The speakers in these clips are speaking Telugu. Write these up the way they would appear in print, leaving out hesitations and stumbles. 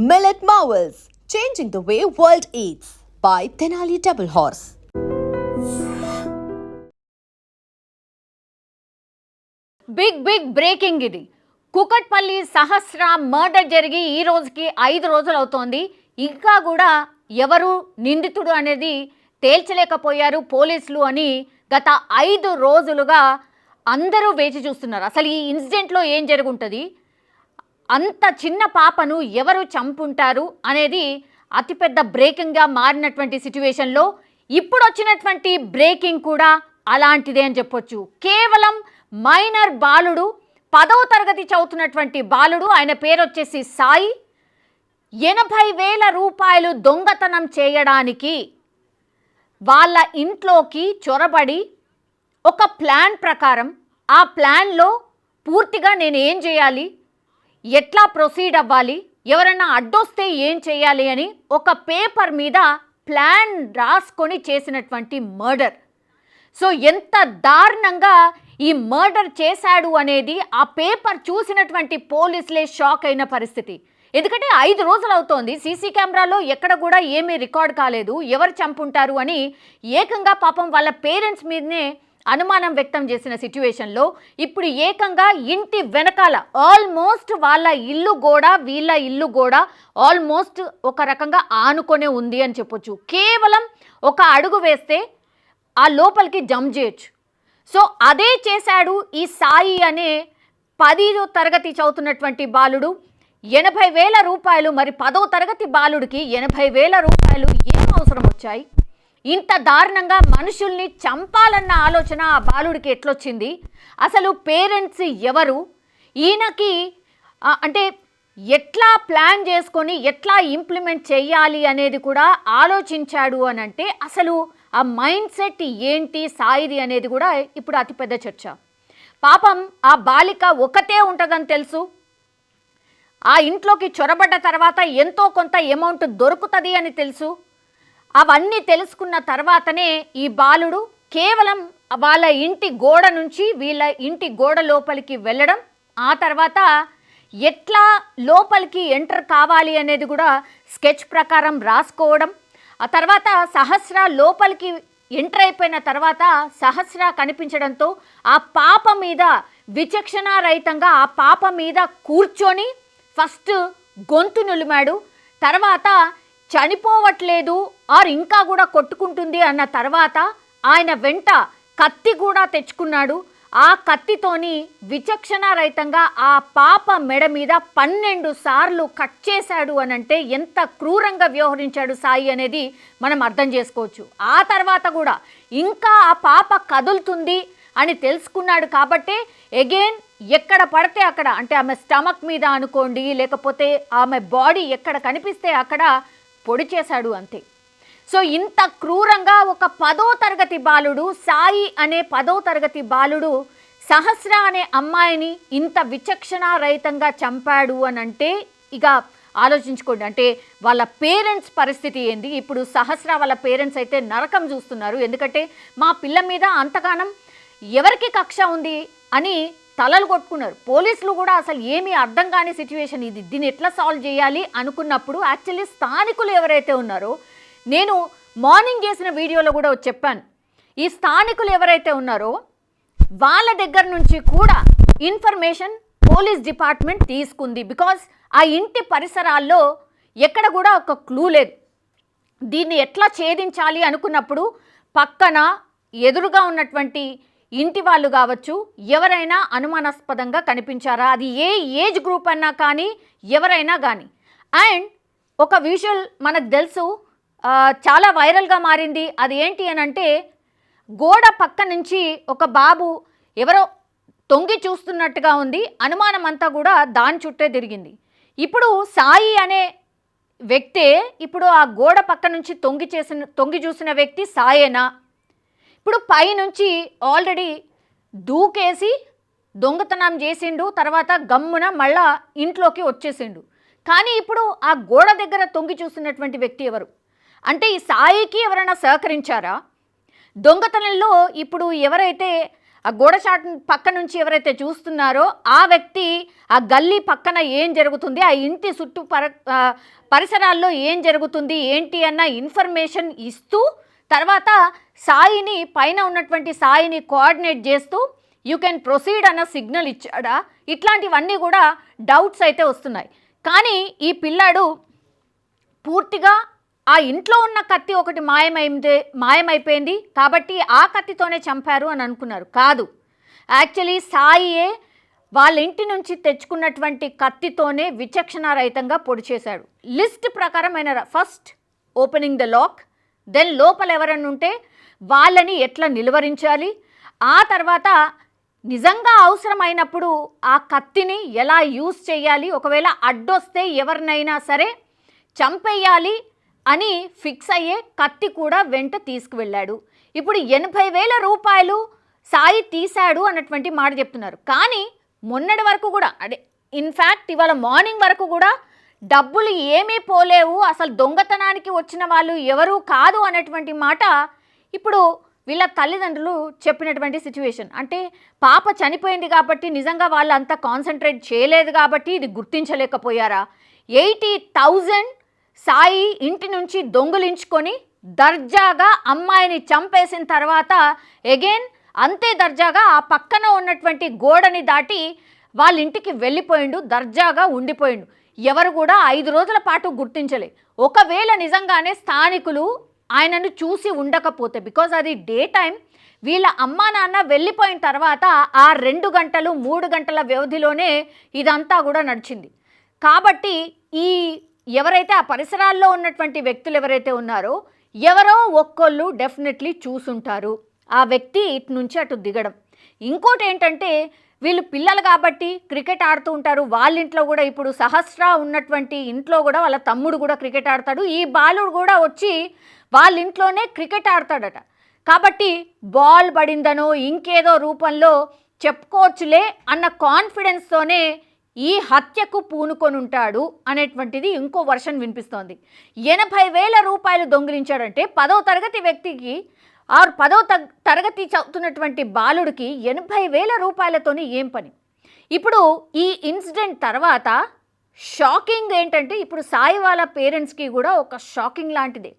Millet Marvels, changing the way world eats by Tenali Double Horse. Big breaking ఇది. కుకట్పల్లి సహస్ర మర్డర్ జరిగి ఈ రోజుకి 5 రోజులు అవుతోంది. ఇంకా కూడా ఎవరు నిందితుడు అనేది తేల్చలేకపోయారు పోలీసులు అని గత 5 రోజులుగా అందరూ వేచి చూస్తున్నారు. అసలు ఈ ఇన్సిడెంట్లో ఏం జరుగుంటుంది, అంత చిన్న పాపను ఎవరు చంపుంటారు అనేది అతిపెద్ద బ్రేకింగ్గా మారినటువంటి సిచ్యువేషన్లో ఇప్పుడు వచ్చినటువంటి బ్రేకింగ్ కూడా అలాంటిదే అని చెప్పొచ్చు. కేవలం మైనర్ బాలుడు, 10వ తరగతి చదువుతున్నటువంటి బాలుడు, ఆయన పేరు వచ్చేసి సాయి. 80,000 రూపాయలు దొంగతనం చేయడానికి వాళ్ళ ఇంట్లోకి చొరబడి ఒక ప్లాన్ ప్రకారం, ఆ ప్లాన్లో పూర్తిగా నేను ఏం చేయాలి, ఎట్లా ప్రొసీడ్ అవ్వాలి, ఎవరైనా అడ్డొస్తే ఏం చేయాలి అని ఒక పేపర్ మీద ప్లాన్ రాసుకొని చేసినటువంటి మర్డర్. సో ఎంత దారుణంగా ఈ మర్డర్ చేశాడు అనేది ఆ పేపర్ చూసినటువంటి పోలీసులే షాక్ అయిన పరిస్థితి. ఎందుకంటే 5 రోజులు అవుతోంది, సీసీ కెమెరాలో ఎక్కడ కూడా ఏమీ రికార్డ్ కాలేదు, ఎవరు చంపుంటారు అని ఏకంగా పాపం వాళ్ళ పేరెంట్స్ మీదనే అనుమానం వ్యక్తం చేసిన సిచ్యువేషన్లో ఇప్పుడు ఏకంగా ఇంటి వెనకాల ఆల్మోస్ట్ వాళ్ళ ఇల్లు కూడా వీళ్ళ ఇల్లు కూడా ఆల్మోస్ట్ ఒక రకంగా ఆనుకొనే ఉంది అని చెప్పొచ్చు. కేవలం ఒక అడుగు వేస్తే ఆ లోపలికి జంప్ చేయొచ్చు. సో అదే చేశాడు ఈ సాయి అనే 10వ తరగతి చదువుతున్నటువంటి బాలుడు. 80,000 రూపాయలు, మరి 10వ తరగతి బాలుడికి 80,000 రూపాయలు ఏం అవసరం వచ్చాయి? ఇంత దారుణంగా మనుషుల్ని చంపాలన్న ఆలోచన ఆ బాలుడికి ఎట్లొచ్చింది? అసలు పేరెంట్స్ ఎవరు? ఈయనకి అంటే ఎట్లా ప్లాన్ చేసుకొని ఎట్లా ఇంప్లిమెంట్ చేయాలి అనేది కూడా ఆలోచించాడు అని అంటే అసలు ఆ మైండ్ సెట్ ఏంటి సాయిది అనేది కూడా ఇప్పుడు అతిపెద్ద చర్చ. పాపం ఆ బాలిక ఒకతే ఉంటుందని తెలుసు, ఆ ఇంట్లోకి చొరబడ్డ తర్వాత ఎంతో కొంత అమౌంట్ దొరుకుతుంది అని తెలుసు. అవన్నీ తెలుసుకున్న తర్వాతనే ఈ బాలుడు కేవలం వాళ్ళ ఇంటి గోడ నుంచి వీళ్ళ ఇంటి గోడ లోపలికి వెళ్ళడం, ఆ తర్వాత ఎట్లా లోపలికి ఎంటర్ కావాలి అనేది కూడా స్కెచ్ ప్రకారం రాసుకోవడం, ఆ తర్వాత సహస్ర లోపలికి ఎంటర్ అయిపోయిన తర్వాత సహస్ర కనిపించడంతో ఆ పాప మీద విచక్షణారహితంగా ఆ పాప మీద కూర్చొని ఫస్ట్ గొంతు నులిమాడు. తర్వాత చనిపోవట్లేదు ఆర్ ఇంకా కూడా కొట్టుకుంటుంది అన్న తర్వాత ఆయన వెంట కత్తి కూడా తెచ్చుకున్నాడు. ఆ కత్తితోని విచక్షణారహితంగా ఆ పాప మెడ మీద 12 సార్లు కట్ చేశాడు అని అంటే ఎంత క్రూరంగా వ్యవహరించాడు సాయి అనేది మనం అర్థం చేసుకోవచ్చు. ఆ తర్వాత కూడా ఇంకా ఆ పాప కదులుతుంది అని తెలుసుకున్నాడు కాబట్టే అగైన్ ఎక్కడ పడితే అక్కడ, అంటే ఆమె స్టమక్ మీద అనుకోండి, లేకపోతే ఆమె బాడీ ఎక్కడ కనిపిస్తే అక్కడ పొడి చేశాడు అంతే. సో ఇంత క్రూరంగా ఒక 10వ తరగతి బాలుడు, సాయి అనే 10వ తరగతి బాలుడు సహస్ర అనే అమ్మాయిని ఇంత విచక్షణారహితంగా చంపాడు అని అంటే ఇక ఆలోచించుకోండి, అంటే వాళ్ళ పేరెంట్స్ పరిస్థితి ఏంది. ఇప్పుడు సహస్ర వాళ్ళ పేరెంట్స్ అయితే నరకం చూస్తున్నారు. ఎందుకంటే మా పిల్ల మీద అంతగానం ఎవరికి కక్ష ఉంది అని తలలు కొట్టుకున్నారు. పోలీసులు కూడా అసలు ఏమీ అర్థం కాని సిచ్యువేషన్ ఇది, దీన్ని ఎట్లా సాల్వ్ చేయాలి అనుకున్నప్పుడు యాక్చువల్లీ స్థానికులు ఎవరైతే ఉన్నారో, నేను మార్నింగ్ చేసిన వీడియోలో కూడా చెప్పాను, ఈ స్థానికులు ఎవరైతే ఉన్నారో వాళ్ళ దగ్గర నుంచి కూడా ఇన్ఫర్మేషన్ పోలీస్ డిపార్ట్మెంట్ తీసుకుంది. బికాజ్ ఆ ఇంటి పరిసరాల్లో ఎక్కడ కూడా ఒక క్లూ లేదు. దీన్ని ఎట్లా ఛేదించాలి అనుకున్నప్పుడు పక్కన ఎదురుగా ఉన్నటువంటి ఇంటి వాళ్ళు కావచ్చు, ఎవరైనా అనుమానాస్పదంగా కనిపించారా, అది ఏ ఏజ్ గ్రూప్ అన్నా కానీ ఎవరైనా కానీ. అండ్ ఒక విజువల్ మనకు తెలుసు, చాలా వైరల్గా మారింది. అది ఏంటి అని అంటే గోడ పక్క నుంచి ఒక బాబు ఎవరో తొంగి చూస్తున్నట్టుగా ఉంది, అనుమానం అంతా కూడా దాని చుట్టే తిరిగింది. ఇప్పుడు సాయి అనే వ్యక్తే ఇప్పుడు ఆ గోడ పక్క నుంచి తొంగి చూసిన వ్యక్తి సాయేనా? ఇప్పుడు పైనుంచి ఆల్రెడీ దూకేసి దొంగతనం చేసిండు, తర్వాత గమ్మున మళ్ళా ఇంట్లోకి వచ్చేసిండు. కానీ ఇప్పుడు ఆ గోడ దగ్గర తొంగి చూసినటువంటి వ్యక్తి ఎవరు? అంటే ఈ సాయికి ఎవరైనా సహకరించారా? దొంగతనంలో ఇప్పుడు ఎవరైతే ఆ గోడ చాటు పక్క నుంచి ఎవరైతే చూస్తున్నారో ఆ వ్యక్తి ఆ గల్లీ పక్కన ఏం జరుగుతుంది, ఆ ఇంటి చుట్టూ పరిసరాల్లో ఏం జరుగుతుంది ఏంటి అన్న ఇన్ఫర్మేషన్ ఇస్తూ తర్వాత సాయిని పైన ఉన్నటువంటి సాయిని కోఆర్డినేట్ చేస్తూ యూ కెన్ ప్రొసీడ్ అన్న సిగ్నల్ ఇచ్చాడా, ఇట్లాంటివన్నీ కూడా డౌట్స్ అయితే వస్తున్నాయి. కానీ ఈ పిల్లాడు పూర్తిగా ఆ ఇంట్లో ఉన్న కత్తి ఒకటి మాయమైపోయింది కాబట్టి ఆ కత్తితోనే చంపారు అని అనుకున్నారు. కాదు, యాక్చువల్లీ సాయియే వాళ్ళ ఇంటి నుంచి తెచ్చుకున్నటువంటి కత్తితోనే విచక్షణారహితంగా పొడి చేశాడు. లిస్ట్ ప్రకారం ఆయన first opening the lock, then లోపల ఎవరన్నా ఉంటే వాళ్ళని ఎట్లా నిలువరించాలి, ఆ తర్వాత నిజంగా అవసరమైనప్పుడు ఆ కత్తిని ఎలా యూజ్ చేయాలి, ఒకవేళ అడ్డొస్తే ఎవరినైనా సరే చంపేయాలి అని ఫిక్స్ అయ్యే కత్తి కూడా వెంట తీసుకువెళ్ళాడు. ఇప్పుడు 80,000 రూపాయలు సాయి తీశాడు అన్నటువంటి మాట చెప్తున్నారు. కానీ మొన్నటి వరకు కూడా ఇన్ఫ్యాక్ట్ ఇవాళ మార్నింగ్ వరకు కూడా డబ్బులు ఏమీ పోలేవు, అసలు దొంగతనానికి వచ్చిన వాళ్ళు ఎవరు కాదు అనేటువంటి మాట ఇప్పుడు వీళ్ళ తల్లిదండ్రులు చెప్పినటువంటి సిచ్యువేషన్. అంటే పాప చనిపోయింది కాబట్టి నిజంగా వాళ్ళు అంతా కాన్సన్ట్రేట్ చేయలేదు కాబట్టి ఇది గుర్తించలేకపోయారా? 80,000 సాయి ఇంటి నుంచి దొంగిలించుకొని దర్జాగా అమ్మాయిని చంపేసిన తర్వాత అగైన్ అంతే దర్జాగా ఆ పక్కన ఉన్నటువంటి గోడని దాటి వాళ్ళ ఇంటికి వెళ్ళిపోయిండు, దర్జాగా ఉండిపోయిండు. ఎవరు కూడా 5 రోజుల పాటు గుర్తించలే. ఒకవేళ నిజంగానే స్థానికులు ఆయనను చూసి ఉండకపోతే, బికాజ్ అది డే టైం, వీళ్ళ అమ్మా నాన్న వెళ్ళిపోయిన తర్వాత ఆ 2 గంటలు 3 గంటల వ్యవధిలోనే ఇదంతా కూడా నడిచింది. కాబట్టి ఈ ఎవరైతే ఆ పరిసరాల్లో ఉన్నటువంటి వ్యక్తులు ఎవరైతే ఉన్నారో ఎవరో ఒక్కళ్ళు డెఫినెట్లీ చూసుంటారు ఆ వ్యక్తి ఇటు నుంచి అటు దిగడం. ఇంకోటి ఏంటంటే వీళ్ళు పిల్లలు కాబట్టి క్రికెట్ ఆడుతూ ఉంటారు. వాళ్ళ ఇంట్లో కూడా ఇప్పుడు సహస్ర ఉన్నటువంటి ఇంట్లో కూడా వాళ్ళ తమ్ముడు కూడా క్రికెట్ ఆడతాడు. ఈ బాలుడు కూడా వచ్చి వాళ్ళ ఇంట్లోనే క్రికెట్ ఆడతాడట. కాబట్టి బాల్ పడిందనో ఇంకేదో రూపంలో చెప్పుకోవచ్చులే అన్న కాన్ఫిడెన్స్తోనే ఈ హత్యకు పూనుకొని ఉంటాడు అనేటువంటిది ఇంకో వర్షన్ వినిపిస్తోంది. 80,000 రూపాయలు దొంగిలించాడంటే 10వ తరగతి వ్యక్తికి ఆ 10వ తరగతి చదువుతున్నటువంటి బాలుడికి 80,000 రూపాయలతోని ఏం పని? ఇప్పుడు ఈ ఇన్సిడెంట్ తర్వాత షాకింగ్ ఏంటంటే ఇప్పుడు సాయి వాళ్ళ పేరెంట్స్కి కూడా ఒక షాకింగ్ లాంటిదే.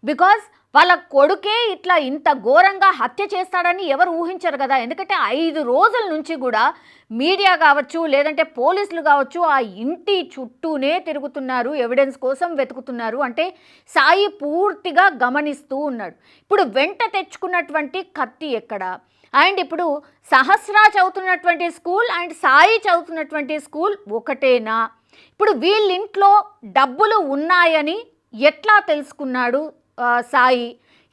బికాజ్ వాళ్ళ కొడుకే ఇట్లా ఇంత ఘోరంగా హత్య చేస్తాడని ఎవరు ఊహించరు కదా. ఎందుకంటే 5 రోజుల నుంచి కూడా మీడియా కావచ్చు లేదంటే పోలీసులు కావచ్చు ఆ ఇంటి చుట్టూనే తిరుగుతున్నారు, ఎవిడెన్స్ కోసం వెతుకుతున్నారు. అంటే సాయి పూర్తిగా గమనిస్తూ ఉన్నాడు. ఇప్పుడు వెంట తెచ్చుకున్నటువంటి కత్తి ఎక్కడ, అండ్ ఇప్పుడు సహస్ర చదువుతున్నటువంటి స్కూల్ అండ్ సాయి చదువుతున్నటువంటి స్కూల్ ఒకటేనా? ఇప్పుడు వీళ్ళింట్లో డబ్బులు ఉన్నాయని ఎట్లా తెలుసుకున్నాడు సాయి?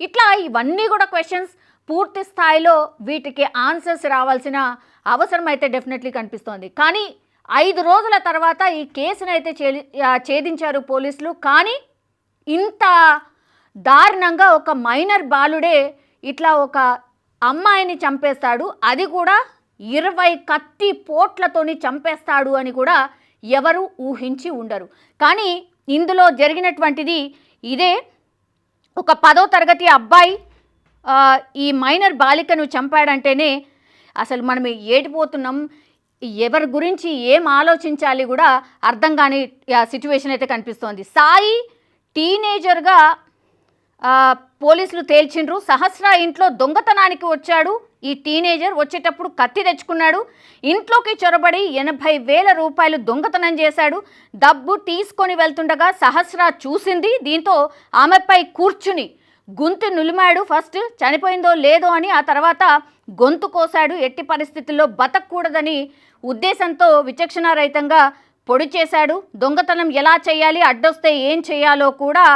ఇట్లా ఇవన్నీ కూడా క్వశ్చన్స్ పూర్తి స్థాయిలో వీటికి ఆన్సర్స్ రావాల్సిన అవసరం అయితే డెఫినెట్లీ కనిపిస్తోంది. కానీ 5 రోజుల తర్వాత ఈ కేసును అయితే ఛేదించారు పోలీసులు. కానీ ఇంత దారుణంగా ఒక మైనర్ బాలుడే ఇట్లా ఒక అమ్మాయిని చంపేస్తాడు, అది కూడా 20 కత్తి పోట్లతోని చంపేస్తాడు అని కూడా ఎవరు ఊహించి ఉండరు. కానీ ఇందులో జరిగినటువంటిది ఇదే. ఒక 10వ తరగతి అబ్బాయి ఈ మైనర్ బాలికను చంపాడంటేనే అసలు మనం ఏడిపోతున్నాం, ఎవరి గురించి ఏం ఆలోచించాలి కూడా అర్థం కాని సిచ్యువేషన్ అయితే కనిపిస్తోంది. సాయి టీనేజర్గా పోలీసులు తేల్చిండ్రు. సహస్ర ఇంట్లో దొంగతనానికి వచ్చాడు. ఈ టీనేజర్ వచ్చేటప్పుడు కత్తి తెచ్చుకున్నాడు. ఇంట్లోకి చొరబడి 80,000 రూపాయలు దొంగతనం చేశాడు. డబ్బు తీసుకొని వెళ్తుండగా సహస్ర చూసింది. దీంతో ఆమెపై కూర్చుని గొంతు నులిమాడు. ఫస్ట్ చనిపోయిందో లేదో అని, ఆ తర్వాత గొంతు కోసాడు. ఎట్టి పరిస్థితుల్లో బతకూడదని ఉద్దేశంతో విచక్షణారహితంగా పొడి చేశాడు. దొంగతనం ఎలా చేయాలి, అడ్డొస్తే ఏం చేయాలో కూడా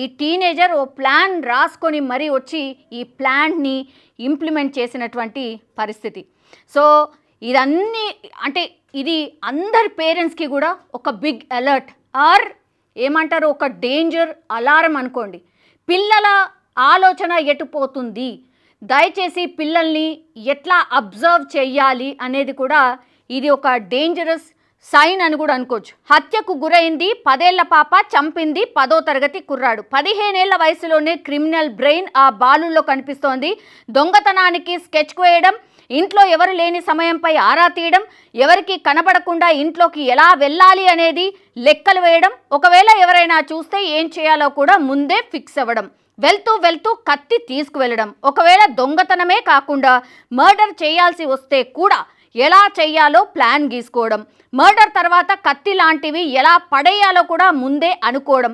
ఈ టీనేజర్ ఓ ప్లాన్ రాసుకొని మరీ వచ్చి ఈ ప్లాన్ని ఇంప్లిమెంట్ చేసినటువంటి పరిస్థితి. సో ఇదన్నీ అంటే ఇది అందరి పేరెంట్స్కి కూడా ఒక బిగ్ అలర్ట్ ఆర్ ఏమంటారు ఒక డేంజర్ అలారం అనుకోండి. పిల్లల ఆలోచన ఎటుపోతుంది, దయచేసి పిల్లల్ని ఎట్లా అబ్జర్వ్ చేయాలి అనేది కూడా ఇది ఒక డేంజరస్ సైన్ అని కూడా అనుకోవచ్చు. హత్యకు గురైంది 10 ఏళ్ల పాప, చంపింది 10వ తరగతి కుర్రాడు. 15 ఏళ్ల వయసులోనే క్రిమినల్ బ్రెయిన్ ఆ బాలుల్లో కనిపిస్తోంది. దొంగతనానికి స్కెచ్ వేయడం, ఇంట్లో ఎవరు లేని సమయంపై ఆరా తీయడం, ఎవరికి కనబడకుండా ఇంట్లోకి ఎలా వెళ్ళాలి అనేది లెక్కలు వేయడం, ఒకవేళ ఎవరైనా చూస్తే ఏం చేయాలో కూడా ముందే ఫిక్స్ అవ్వడం, వెళ్తూ కత్తి తీసుకువెళ్ళడం, ఒకవేళ దొంగతనమే కాకుండా మర్డర్ చేయాల్సి వస్తే కూడా ఎలా చేయాలో ప్లాన్ గీసుకోవడం, మర్డర్ తర్వాత కత్తి లాంటివి ఎలా పడేయాలో కూడా ముందే అనుకోవడం,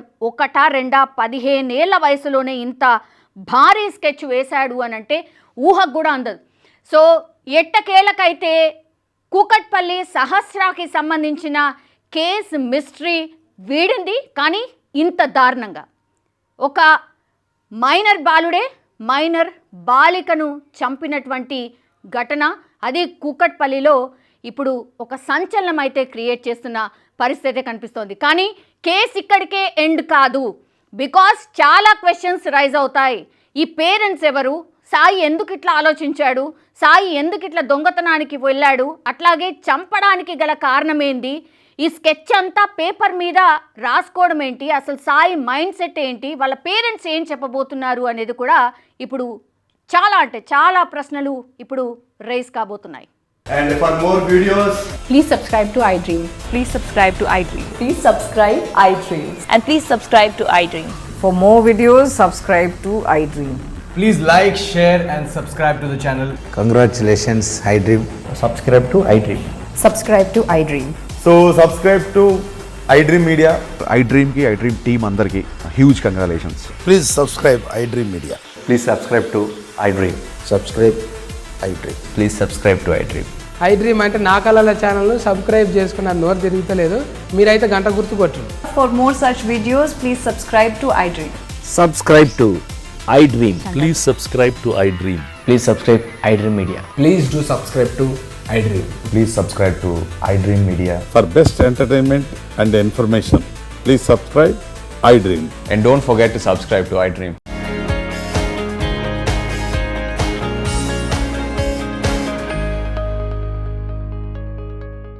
15 ఏళ్ల వయసులోనే ఇంత భారీ స్కెచ్ వేశాడు అని అంటే ఊహకు కూడా అందదు. సో ఎట్టకేలకైతే కూకట్పల్లి సహస్రాకి సంబంధించిన కేసు మిస్టరీ వీడింది. కానీ ఇంత దారుణంగా ఒక మైనర్ బాలుడే మైనర్ బాలికను చంపినటువంటి ఘటన, అది కూకట్పల్లిలో ఇప్పుడు ఒక సంచలనం అయితే క్రియేట్ చేస్తున్న పరిస్థితి కనిపిస్తోంది. కానీ కేసు ఇక్కడికే ఎండ్ కాదు. బికాస్ చాలా క్వశ్చన్స్ రైజ్ అవుతాయి. ఈ పేరెంట్స్ ఎవరు? సాయి ఎందుకు ఇట్లా ఆలోచించాడు? సాయి ఎందుకు ఇట్లా దొంగతనానికి వెళ్ళాడు? అట్లాగే చంపడానికి గల కారణం ఏంటి? ఈ స్కెచ్ అంతా పేపర్ మీద రాసుకోవడం ఏంటి? అసలు సాయి మైండ్ సెట్ ఏంటి? వాళ్ళ పేరెంట్స్ ఏం చెప్పబోతున్నారు అనేది కూడా ఇప్పుడు చాలా ప్రశ్నలు ఇప్పుడు రైజ్ కాబోతున్నాయి. And for more videos, Please subscribe to iDream. Please subscribe to iDream. Please subscribe iDream. And please subscribe to iDream. For more videos, subscribe to iDream. please like, share and subscribe to the channel. Congratulations, iDream. subscribe to iDream. Subscribe to iDream. So subscribe to iDream Media. iDream ki iDream team andarki huge congratulations. Please subscribe iDream Media. Please subscribe to iDream. Subscribe iDream. Please subscribe to iDream. iDream అంటే నా కళల ఛానల్ను సబ్స్క్రైబ్ చేసుకున్న నోరు తిరుగుతలేదు, మీరైతే గంట గుర్తు కొట్టండి. For more such videos, please subscribe to iDream. Subscribe to iDream. Please subscribe to iDream. Please subscribe iDream Media. Please do subscribe to iDream. Please subscribe to iDream Media. For best entertainment and information, please subscribe iDream. And don't forget to subscribe to iDream.